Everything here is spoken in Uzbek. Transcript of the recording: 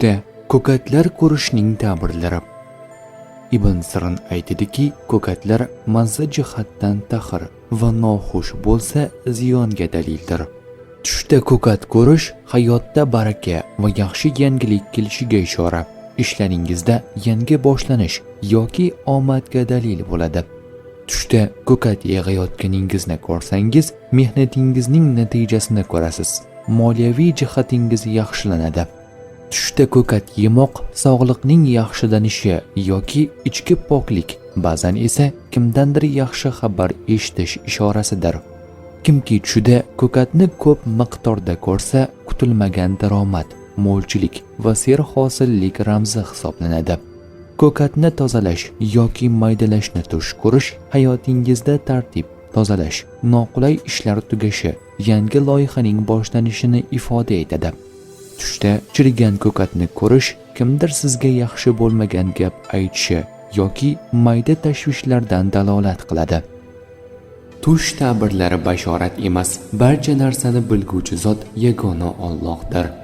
Tushda ko'katlar ko'rishning ta'birlari. Ibn Sirin aytadiki, ko'katlar mazza jihatdan taxir va noxush bo'lsa ziyonga dalildir. Tushda ko'kat ko'rish hayotda baraka va yaxshi yangilik kelishiga ishora. Ishlaringizda yangi boshlanish yoki omadga dalil bo'ladi. Tushda ko'kat yig'ayotganingizni ko'rsangiz, mehnatingizning natijasini ko'rasiz. Moliyaviy jihatingiz yaxshilanadi. Tushda ko'kat yemoq sog'liqning yaxshilanishi yoki ichki poklik, ba'zan esa kimdandir yaxshi xabar eshitish ishorasidir. Kimki tushda ko'katni ko'p miqdorda ko'rsa, kutilmagan daromad, mo'lchilik va serhosillik ramzi hisoblanadi. Ko'katni tozalash yoki maydalashni tush ko'rish hayotingizda tartib, tozalash, noqulay ishlar tugashi, yangi loyihaning boshlanishini ifoda etadi. Tushda chirigan ko'katni ko'rish kimdir sizga yaxshi bo'lmagan gap aytishi yoki mayda tashvishlardan dalolat qiladi. Tush ta'birlari bashorat emas, barcha narsani bilguvchi zot yagona Allohdir.